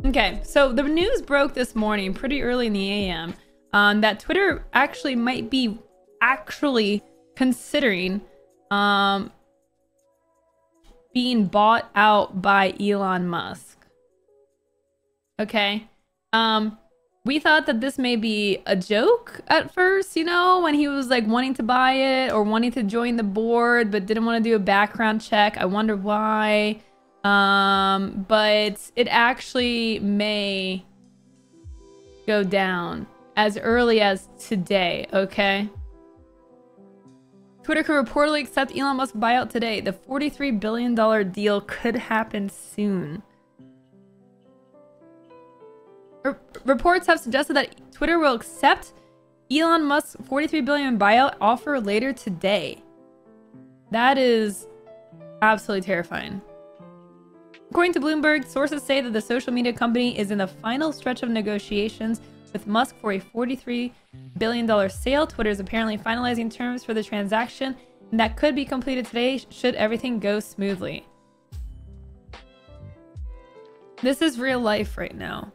Okay, so the news broke this morning, pretty early in the AM, that Twitter actually might be considering being bought out by Elon Musk. Okay. We thought that this may be a joke at first, you know, when he was like wanting to buy it or wanting to join the board, but didn't want to do a background check. I wonder why. But it actually may go down as early as today, okay? Twitter could reportedly accept Elon Musk buyout today. The $43 billion deal could happen soon. Reports have suggested that Twitter will accept Elon Musk's $43 billion buyout offer later today. That is absolutely terrifying. According to Bloomberg, sources say that the social media company is in the final stretch of negotiations with Musk for a $43 billion sale. Twitter is apparently finalizing terms for the transaction, and that could be completed today should everything go smoothly. This is real life right now.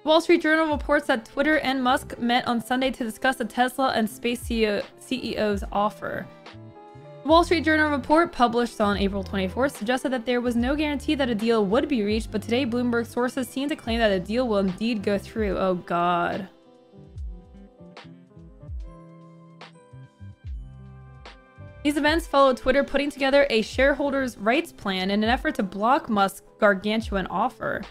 Wall Street Journal reports that Twitter and Musk met on Sunday to discuss the Tesla and Space CEO's offer. The Wall Street Journal report published on April 24th suggested that there was no guarantee that a deal would be reached, but today Bloomberg sources seem to claim that a deal will indeed go through. Oh God. These events follow Twitter putting together a shareholders' rights plan in an effort to block Musk's gargantuan offer.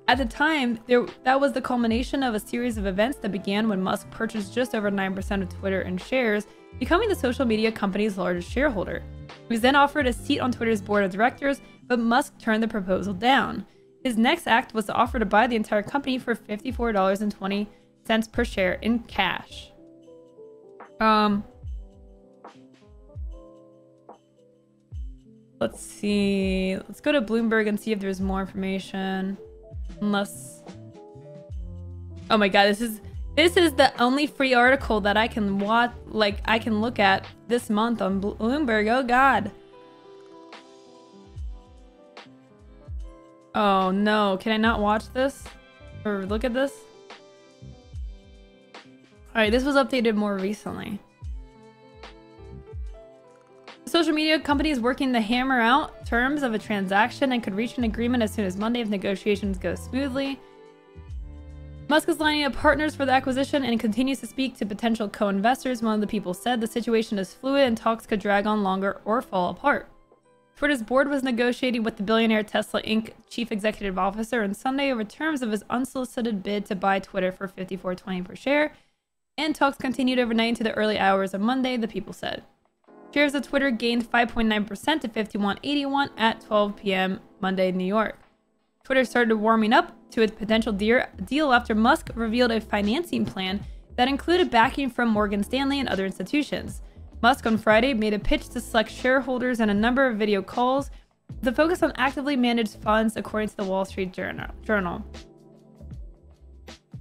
At the time, that was the culmination of a series of events that began when Musk purchased just over 9% of Twitter in shares, becoming the social media company's largest shareholder. He was then offered a seat on Twitter's board of directors, but Musk turned the proposal down. His next act was to offer to buy the entire company for $54.20 per share in cash. Let's see. Let's go to Bloomberg and see if there's more information. Unless... Oh my God, this is the only free article that I can watch, like I can look at this month on Bloomberg. Oh God. Oh no, can I not watch this? Or look at this? Alright, this was updated more recently. The social media company is working to hammer out terms of a transaction and could reach an agreement as soon as Monday if negotiations go smoothly. Musk is lining up partners for the acquisition and continues to speak to potential co-investors. One of the people said the situation is fluid and talks could drag on longer or fall apart. Twitter's board was negotiating with the billionaire Tesla Inc. chief executive officer on Sunday over terms of his unsolicited bid to buy Twitter for $54.20 per share, and talks continued overnight into the early hours of Monday, the people said. Shares of Twitter gained 5.9% to $51.81 at 12 p.m. Monday in New York. Twitter started warming up to its potential deal after Musk revealed a financing plan that included backing from Morgan Stanley and other institutions. Musk on Friday made a pitch to select shareholders in a number of video calls with a focus on actively managed funds, according to the Wall Street Journal.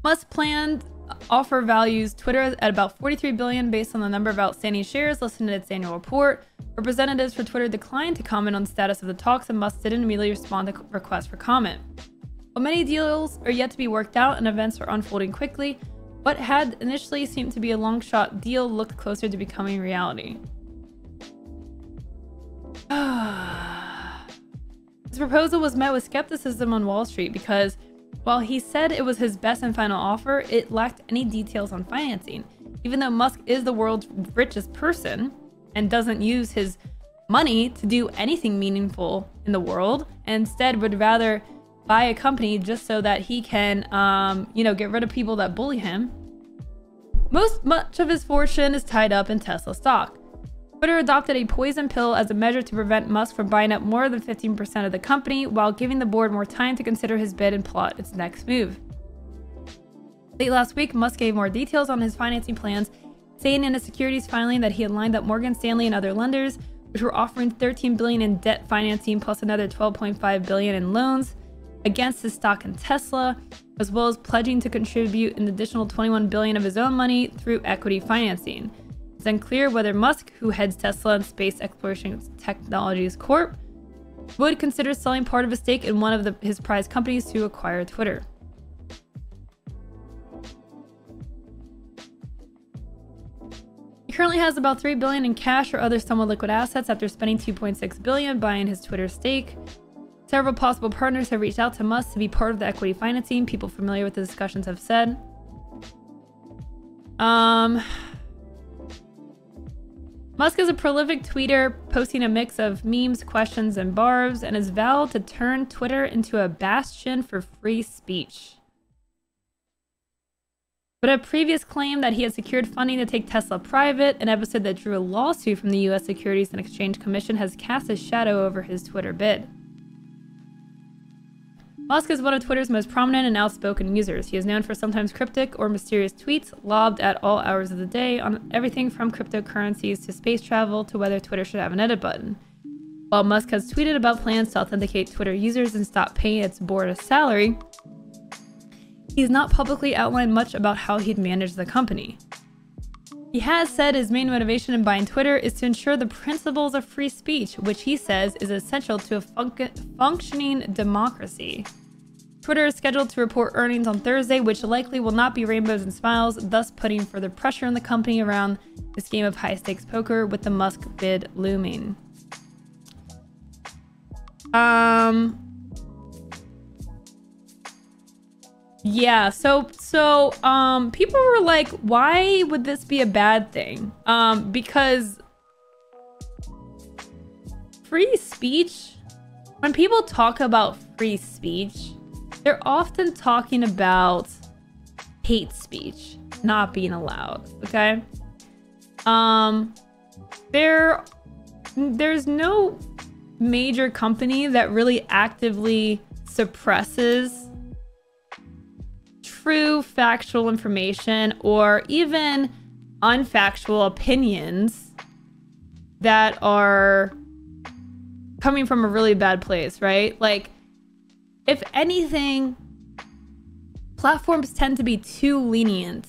Musk's planned offer values Twitter at about $43 billion based on the number of outstanding shares listed in its annual report. Representatives for Twitter declined to comment on the status of the talks, and Musk didn't immediately respond to requests for comment. While many deals are yet to be worked out and events are unfolding quickly, what had initially seemed to be a long-shot deal looked closer to becoming reality. This proposal was met with skepticism on Wall Street because, while he said it was his best and final offer, it lacked any details on financing. Even though Musk is the world's richest person and doesn't use his money to do anything meaningful in the world, and instead would rather buy a company just so that he can, get rid of people that bully him. Much of his fortune is tied up in Tesla stock. Twitter adopted a poison pill as a measure to prevent Musk from buying up more than 15% of the company, while giving the board more time to consider his bid and plot its next move. Late last week, Musk gave more details on his financing plans, saying in a securities filing that he had lined up Morgan Stanley and other lenders, which were offering $13 billion in debt financing plus another $12.5 billion in loans against his stock in Tesla, as well as pledging to contribute an additional $21 billion of his own money through equity financing. It's unclear whether Musk, who heads Tesla and Space Exploration Technologies Corp., would consider selling part of a stake in one of his prize companies to acquire Twitter. He currently has about $3 billion in cash or other somewhat liquid assets after spending $2.6 billion buying his Twitter stake. Several possible partners have reached out to Musk to be part of the equity financing, people familiar with the discussions have said. Musk is a prolific tweeter, posting a mix of memes, questions, and barbs, and has vowed to turn Twitter into a bastion for free speech. But a previous claim that he had secured funding to take Tesla private, an episode that drew a lawsuit from the US Securities and Exchange Commission, has cast a shadow over his Twitter bid. Musk is one of Twitter's most prominent and outspoken users. He is known for sometimes cryptic or mysterious tweets lobbed at all hours of the day on everything from cryptocurrencies to space travel to whether Twitter should have an edit button. While Musk has tweeted about plans to authenticate Twitter users and stop paying its board a salary, he's not publicly outlined much about how he'd manage the company. He has said his main motivation in buying Twitter is to ensure the principles of free speech, which he says is essential to a functioning democracy. Twitter is scheduled to report earnings on Thursday, which likely will not be rainbows and smiles, thus putting further pressure on the company around this game of high-stakes poker with the Musk bid looming. Yeah, so people were like, why would this be a bad thing? Because free speech, when people talk about free speech, they're often talking about hate speech not being allowed, okay? There's no major company that really actively suppresses true factual information or even unfactual opinions that are coming from a really bad place, right? Like, if anything, platforms tend to be too lenient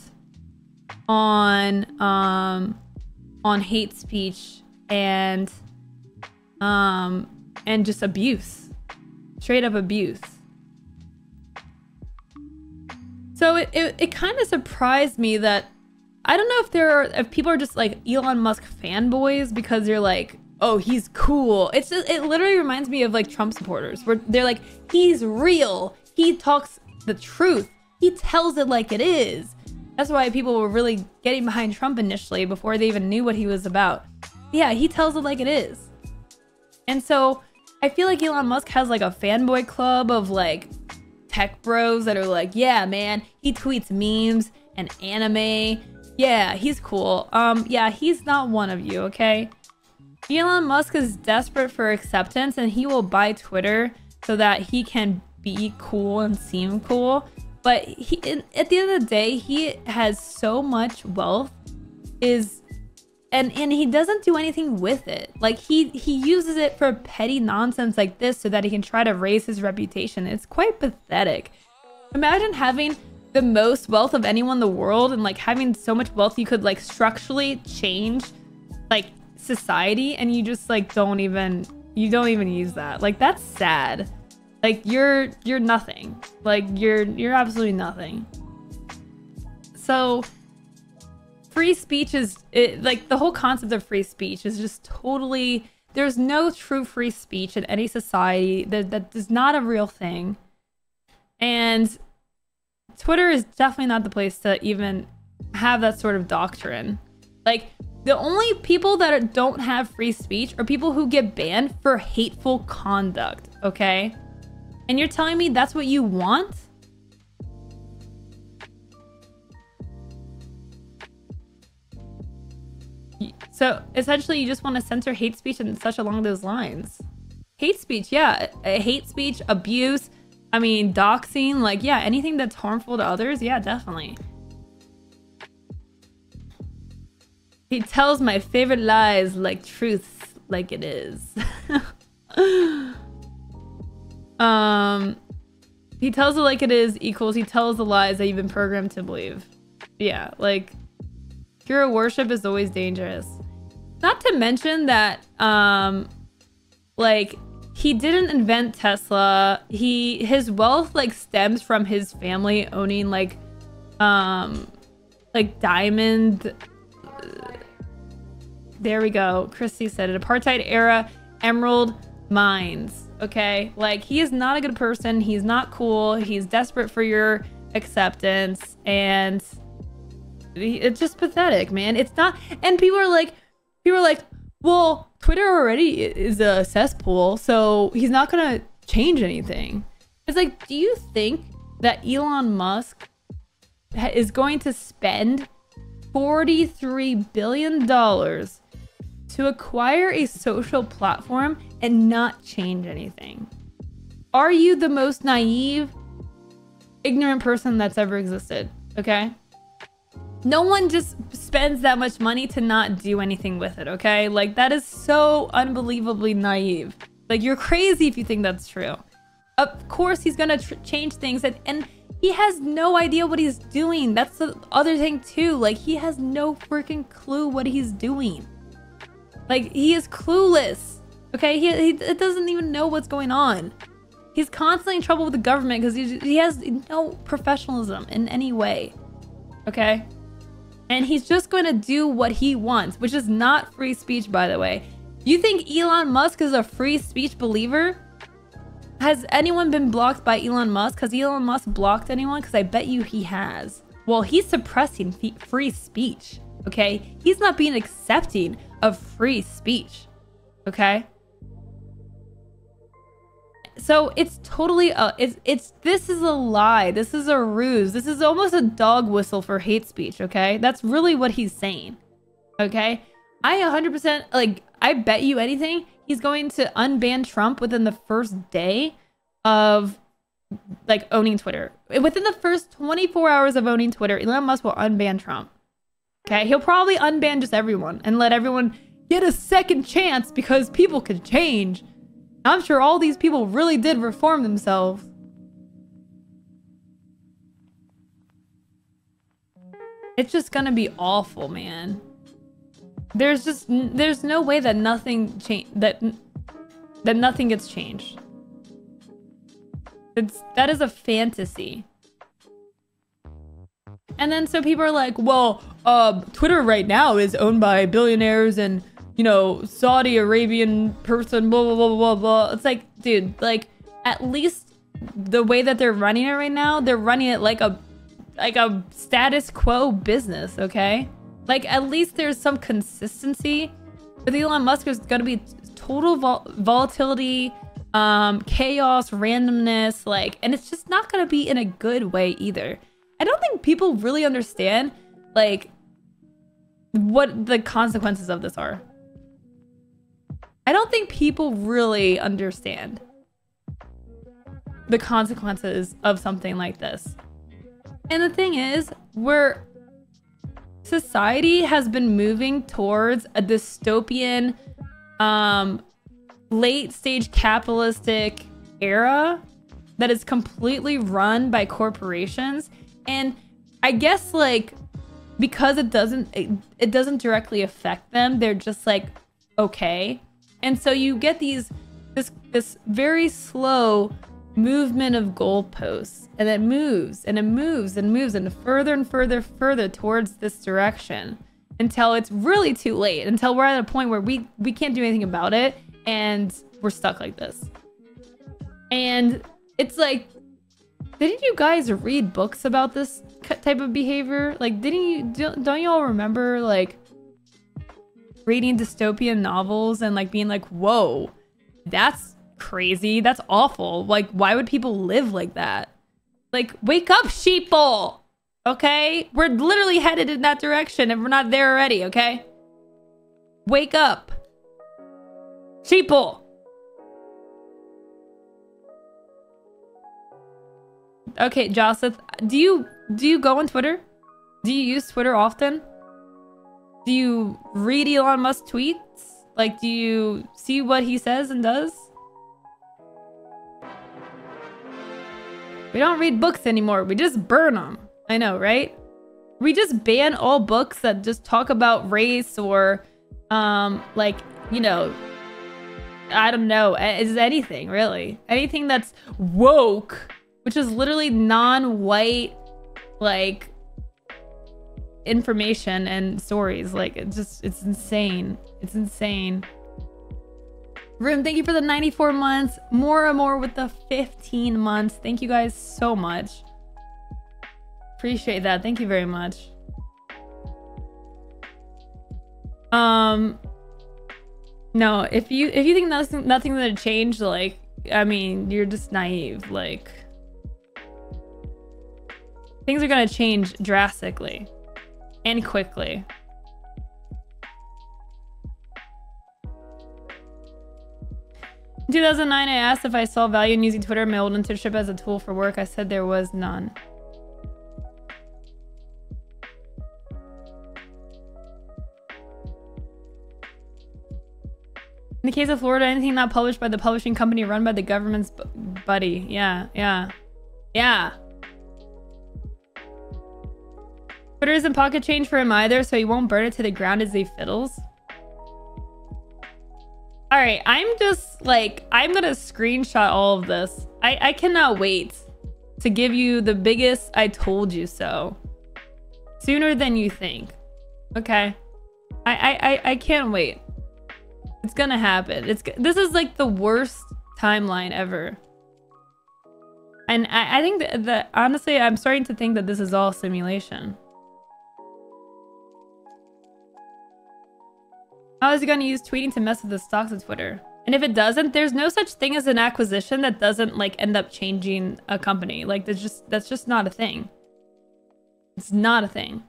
on hate speech and just abuse, straight up abuse. So it kind of surprised me that, I don't know if people are just like Elon Musk fanboys because they're like, oh, he's cool. It literally reminds me of like Trump supporters where they're like, he's real. He talks the truth. He tells it like it is. That's why people were really getting behind Trump initially before they even knew what he was about. Yeah, he tells it like it is. And so I feel like Elon Musk has like a fanboy club of like tech bros that are like, yeah, man, he tweets memes and anime. Yeah, he's cool. Yeah, he's not one of you, okay? Elon Musk is desperate for acceptance and he will buy Twitter so that he can be cool and seem cool. But at the end of the day, he has so much wealth and he doesn't do anything with it. Like he uses it for petty nonsense like this so that he can try to raise his reputation. It's quite pathetic. Imagine having the most wealth of anyone in the world and like having so much wealth you could like structurally change like society and you just like don't even use that. Like that's sad. Like you're nothing. Like you're absolutely nothing. So free speech is like the whole concept of free speech is just totally, there's no true free speech in any society. That is not a real thing. And Twitter is definitely not the place to even have that sort of doctrine. Like the only people that don't have free speech are people who get banned for hateful conduct, okay? And you're telling me that's what you want? So essentially you just want to censor hate speech and such along those lines. Hate speech, yeah. Hate speech, abuse, I mean, doxing, like, yeah, anything that's harmful to others, yeah, definitely. He tells my favorite lies like truth, like it is. He tells it like it is equals he tells the lies that you've been programmed to believe. Yeah, like hero worship is always dangerous. Not to mention that like he didn't invent Tesla. His wealth like stems from his family owning like diamond. There we go. Christy said it. Apartheid era emerald mines. Okay, like he is not a good person. He's not cool. He's desperate for your acceptance, and it's just pathetic, man. It's not. And people are like, well, Twitter already is a cesspool, so he's not gonna change anything. It's like, do you think that Elon Musk is going to spend $43 billion to acquire a social platform and not change anything? Are you the most naive, ignorant person that's ever existed? Okay? No one just spends that much money to not do anything with it, okay? Like, that is so unbelievably naive. Like, you're crazy if you think that's true. Of course, he's gonna change things, and he has no idea what he's doing. That's the other thing, too. Like, he has no freaking clue what he's doing. Like, he is clueless, okay? He doesn't even know what's going on. He's constantly in trouble with the government because he has no professionalism in any way, okay? And he's just going to do what he wants, which is not free speech, by the way. You think Elon Musk is a free speech believer? Has anyone been blocked by Elon Musk? Has Elon Musk blocked anyone? Because I bet you he has. Well, he's suppressing free speech, okay? He's not being accepting of free speech, okay? So it's totally this is a lie. This is a ruse. This is almost a dog whistle for hate speech, okay? That's really what he's saying, okay? I 100%, like, I bet you anything he's going to unban Trump within the first day of, like, owning Twitter. Within the first 24 hours of owning Twitter, Elon Musk will unban Trump, okay? He'll probably unban just everyone and let everyone get a second chance because people could change. I'm sure all these people really did reform themselves. It's just gonna be awful, man. There's no way that nothing that nothing gets changed. That is a fantasy. And then so people are like, well, Twitter right now is owned by billionaires and, you know, Saudi Arabian person, blah, blah, blah, blah, blah. It's like, dude, like, at least the way that they're running it right now, they're running it like a status quo business, okay? Like, at least there's some consistency. With Elon Musk, there's gonna be total volatility, chaos, randomness, like, and it's just not gonna be in a good way either. I don't think people really understand, like, what the consequences of this are. I don't think people really understand the consequences of something like this. And the thing is, society has been moving towards a dystopian, late stage capitalistic era that is completely run by corporations. And I guess, like, because it doesn't directly affect them, they're just like, okay. And so you get this very slow movement of goalposts, and it moves and it moves and moves and further towards this direction until it's really too late, until we're at a point where we can't do anything about it and we're stuck like this. And it's like, didn't you guys read books about this type of behavior? Like, don't you all remember, like, reading dystopian novels and, like, being like, whoa, that's crazy, that's awful, like, why would people live like that? Like, wake up, sheeple, okay? We're literally headed in that direction and we're not there already, okay? Wake up, sheeple. Okay, Joseph, do you go on Twitter? Do you use Twitter often? Do you read Elon Musk tweets? Like, do you see what he says and does? We don't read books anymore. We just burn them. I know, right? We just ban all books that just talk about race or, like, you know, I don't know, is anything really. Anything that's woke, which is literally non-white, like, information and stories. Like, it's insane. It's insane. Room, thank you for the 94 months. More and more with the 15 months. Thank you guys so much. Appreciate that. Thank you very much. No, if you think nothing's gonna change, like, I mean, you're just naive. Like, things are gonna change drastically and quickly. In 2009, I asked if I saw value in using Twitter in my old internship as a tool for work. I said there was none. In the case of Florida, anything not published by the publishing company run by the government's buddy. Yeah. Twitter isn't pocket change for him either, so he won't burn it to the ground as he fiddles. Alright, I'm just like, I'm gonna screenshot all of this. I cannot wait to give you the biggest I told you so. Sooner than you think. Okay? I can't wait. It's gonna happen. This is like the worst timeline ever. And I think that honestly, I'm starting to think that this is all simulation. How is he gonna use tweeting to mess with the stocks of Twitter? And if it doesn't, there's no such thing as an acquisition that doesn't like end up changing a company. Like that's just not a thing. It's not a thing.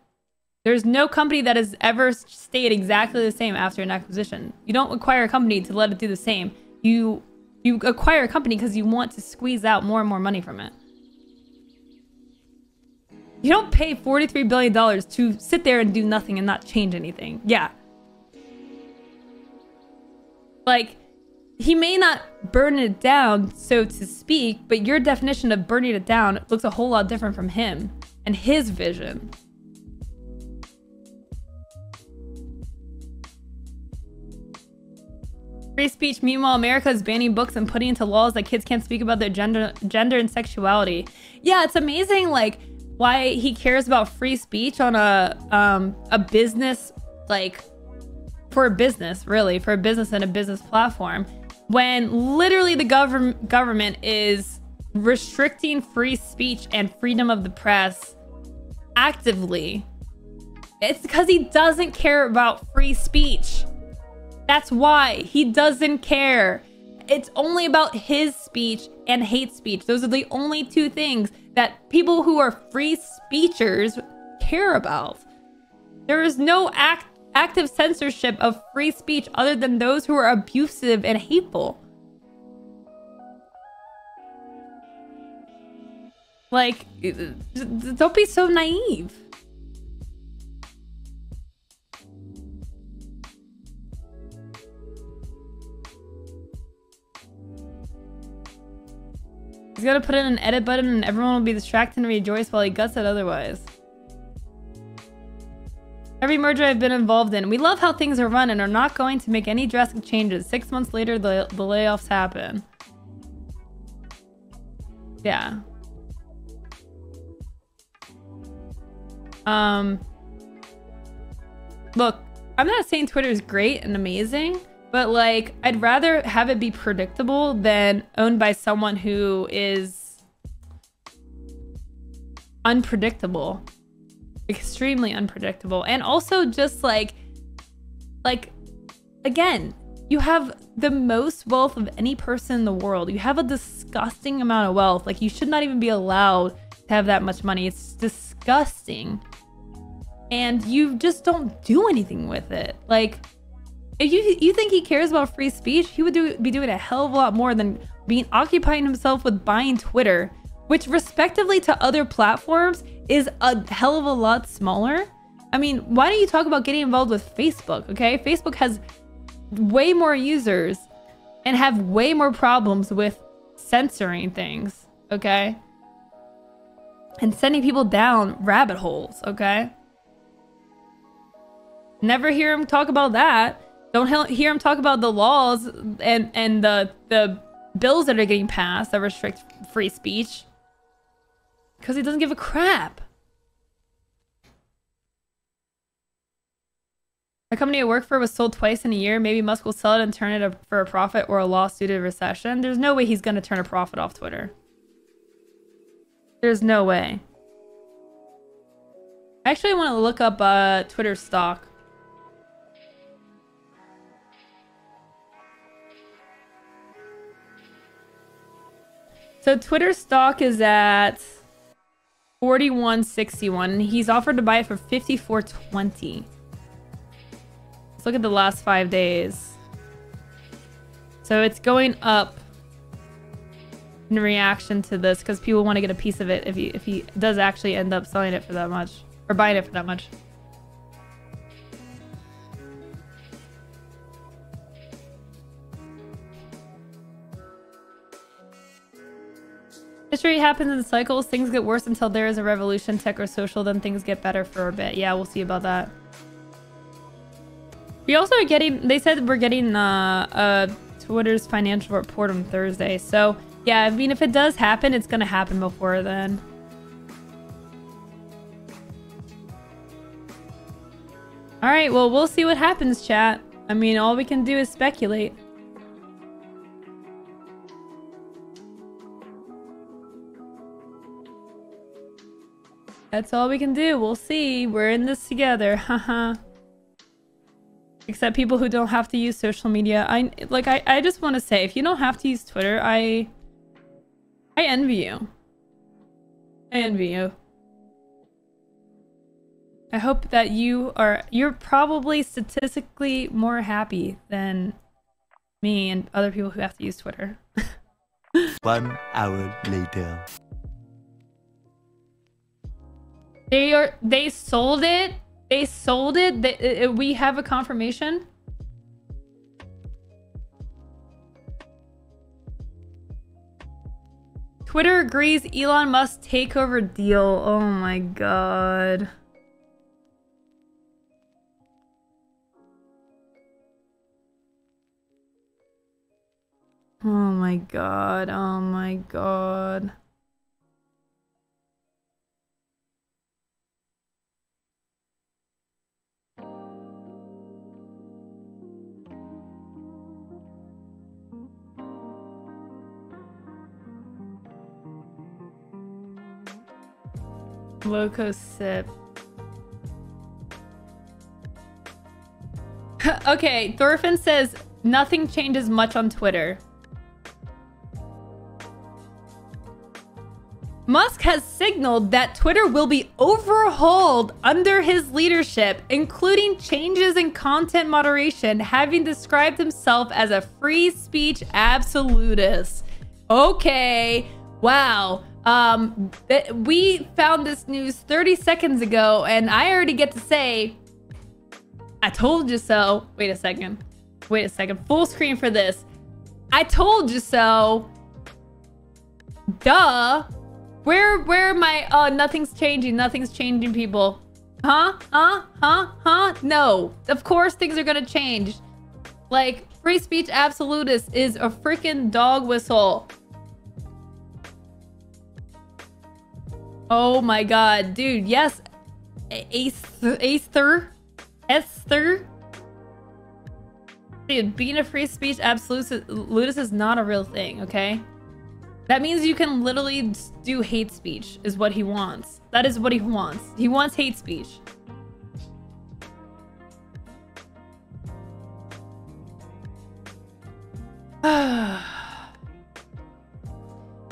There's no company that has ever stayed exactly the same after an acquisition. You don't acquire a company to let it do the same. You acquire a company because you want to squeeze out more and more money from it. You don't pay $43 billion to sit there and do nothing and not change anything. Yeah. Like, he may not burn it down, so to speak, but your definition of burning it down looks a whole lot different from him and his vision. Free speech. Meanwhile, America is banning books and putting into laws that kids can't speak about their gender and sexuality. Yeah, it's amazing, like, why he cares about free speech on a business, like, for a business, really, for a business and a business platform, when literally the government is restricting free speech and freedom of the press actively. It's because he doesn't care about free speech. That's why he doesn't care. It's only about his speech and hate speech. Those are the only two things that people who are free speechers care about. There is no active censorship of free speech other than those who are abusive and hateful. Like, don't be so naive. He's gonna put in an edit button and everyone will be distracted and rejoice while he guts it otherwise. Every merger I've been involved in, we love how things are run and are not going to make any drastic changes. 6 months later, the layoffs happen. Yeah. Look, I'm not saying Twitter is great and amazing, but like, I'd rather have it be predictable than owned by someone who is unpredictable. Extremely unpredictable. And also just like again, you have the most wealth of any person in the world. You have a disgusting amount of wealth. Like, you should not even be allowed to have that much money. It's disgusting. And you just don't do anything with it. Like, if you think he cares about free speech, he would be doing a hell of a lot more than occupying himself with buying Twitter, which respectively to other platforms is a hell of a lot smaller. I mean, why don't you talk about getting involved with Facebook, okay? Facebook has way more users and have way more problems with censoring things, okay? And sending people down rabbit holes, okay? Never hear him talk about that. Don't hear him talk about the laws and the bills that are getting passed that restrict free speech. Because he doesn't give a crap. A company I work for was sold twice in a year. Maybe Musk will sell it and turn it for a profit or a loss due to recession. There's no way he's going to turn a profit off Twitter. There's no way. I actually want to look up Twitter stock. So Twitter stock is at 41.61. He's offered to buy it for 54.20. Let's look at the last 5 days. So it's going up in reaction to this because people want to get a piece of it if he does actually end up selling it for that much or buying it for that much. History happens in cycles. Things get worse until there is a revolution, tech or social, then things get better for a bit. Yeah, we'll see about that. We also are getting, they said we're getting Twitter's financial report on Thursday. So yeah, I mean, if it does happen, it's going to happen before then. All right, well, we'll see what happens, chat. I mean, all we can do is speculate. That's all we can do. We'll see. We're in this together. Haha. Except people who don't have to use social media. I just want to say, if you don't have to use Twitter, I envy you. I envy you. I hope that you're probably statistically more happy than me and other people who have to use Twitter. 1 hour later. They sold it. They sold it. We have a confirmation. Twitter agrees Elon Musk takeover deal. Oh my god. Oh my god. Oh my god. Loco sip. Okay, Thorfinn says nothing changes much on Twitter. Musk has signaled that Twitter will be overhauled under his leadership, including changes in content moderation, having described himself as a free speech absolutist. Okay, wow. We found this news 30 seconds ago, and I already get to say, I told you so. Wait a second. Wait a second. Full screen for this. I told you so. Duh. Where are my, nothing's changing people? Huh? No. Of course things are gonna change. Like, free speech absolutist is a freaking dog whistle. Oh my god, dude, yes. Esther. Dude, being a free speech absolutist is not a real thing, okay? That means you can literally do hate speech, is what he wants. That is what he wants. He wants hate speech.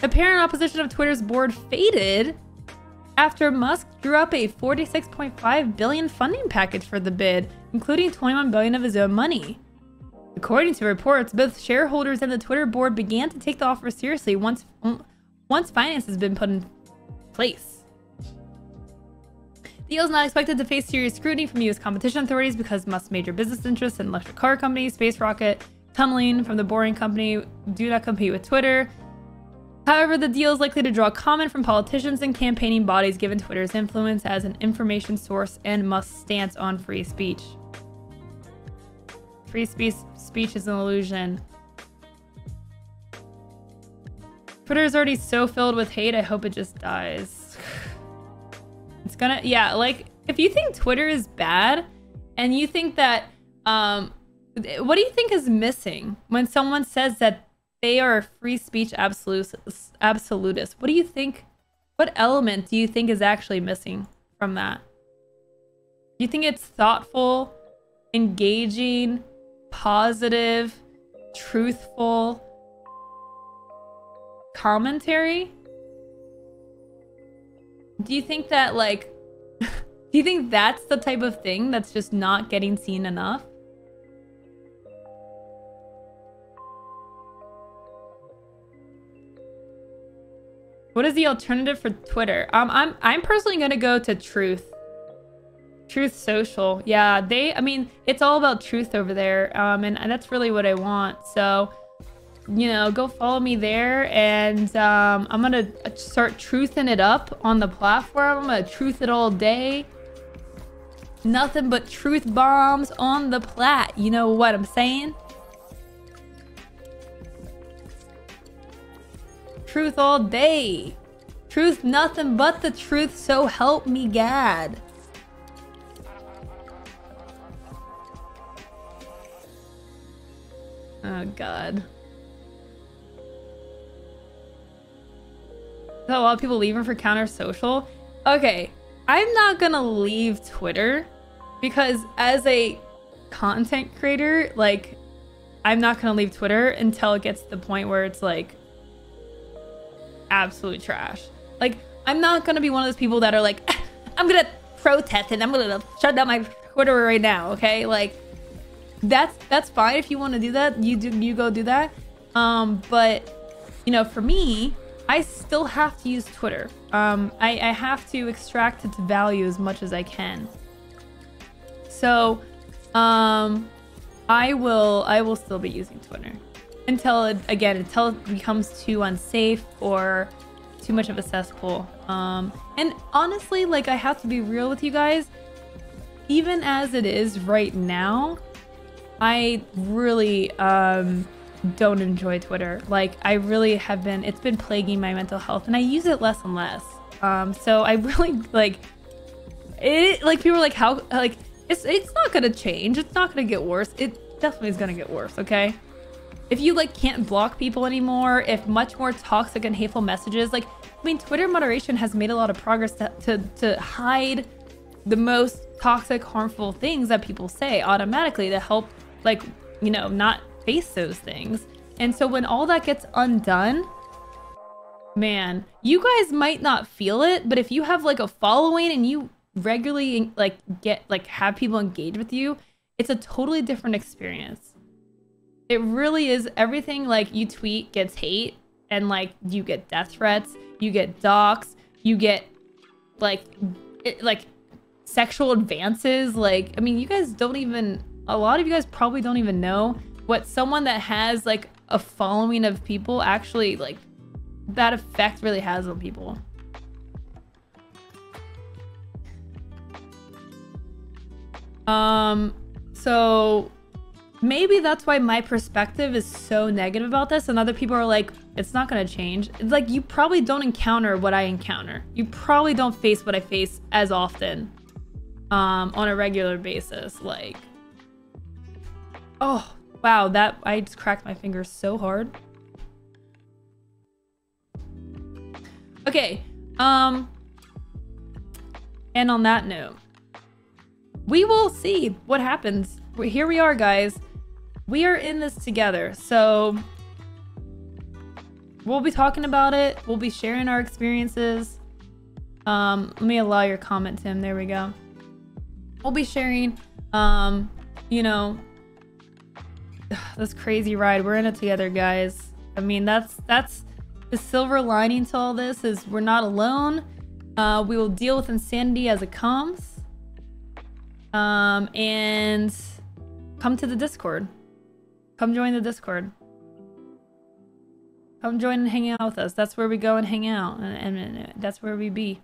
Apparent opposition of Twitter's board faded after Musk drew up a $46.5 billion funding package for the bid, including $21 billion of his own money. According to reports, both shareholders and the Twitter board began to take the offer seriously once finance has been put in place. The deal is not expected to face serious scrutiny from U.S. competition authorities because Musk's major business interests in electric car companies, space rocket, tunneling from the Boring Company do not compete with Twitter. However, the deal is likely to draw comment from politicians and campaigning bodies given Twitter's influence as an information source and Musk's stance on free speech. Free speech is an illusion. Twitter is already so filled with hate. I hope it just dies. It's gonna, yeah, like, if you think Twitter is bad and you think that, what do you think is missing when someone says that they are a free speech absolutist? What do you think, what element do you think is actually missing from that? Do you think it's thoughtful, engaging, positive, truthful commentary? Do you think that, like, do you think that's the type of thing that's just not getting seen enough? What is the alternative for Twitter? I'm personally gonna go to Truth Social. Yeah, I mean, it's all about truth over there, and that's really what I want. So, you know, go follow me there, and I'm gonna start truthing it up on the platform. I'm gonna truth it all day. Nothing but truth bombs on the plat. You know what I'm saying? Truth all day. Truth, nothing but the truth, so help me God. Oh God. So a lot of people leaving for counter social. Okay, I'm not gonna leave Twitter because as a content creator, like, I'm not gonna leave Twitter until it gets to the point where it's like absolute trash. Like, I'm not gonna be one of those people that are like, I'm gonna protest and I'm gonna shut down my Twitter right now. Okay, like, that's fine if you want to do that. You go do that. But you know, for me, I still have to use Twitter. I have to extract its value as much as I can. So, I will still be using Twitter until it becomes too unsafe or too much of a cesspool. And honestly, like, I have to be real with you guys. Even as it is right now, I really don't enjoy Twitter. Like, I really have been, it's been plaguing my mental health, and I use it less and less. So I really, like, it, like, people are like, how, like, it's not gonna change, it's not gonna get worse. It definitely is gonna get worse, okay? If you, like, can't block people anymore, if much more toxic and hateful messages, like, I mean, Twitter moderation has made a lot of progress to hide the most toxic, harmful things that people say automatically to help, like, you know, not face those things. And so when all that gets undone, man, you guys might not feel it, but if you have, like, a following and you regularly, like, have people engage with you, it's a totally different experience. It really is. Everything, like, you tweet gets hate, and, like, you get death threats, you get doxxed, you get, like, sexual advances. Like, I mean, you guys don't even, a lot of you guys probably don't even know what someone that has, like, a following of people actually, like, that effect really has on people. So maybe that's why my perspective is so negative about this, and other people are like, it's not gonna change. It's like, you probably don't encounter what I encounter. You probably don't face what I face as often on a regular basis. Like, oh wow, that, I just cracked my fingers so hard. Okay, and on that note, we will see what happens. Here we are, guys. We are in this together. So we'll be talking about it. We'll be sharing our experiences. Let me allow your comment, Tim. There we go. We'll be sharing, you know, this crazy ride. We're in it together, guys. I mean, that's the silver lining to all this, is we're not alone. We will deal with insanity as it comes. And come to the Discord. Come join the Discord. Come join and hang out with us. That's where we go and hang out, and that's where we be.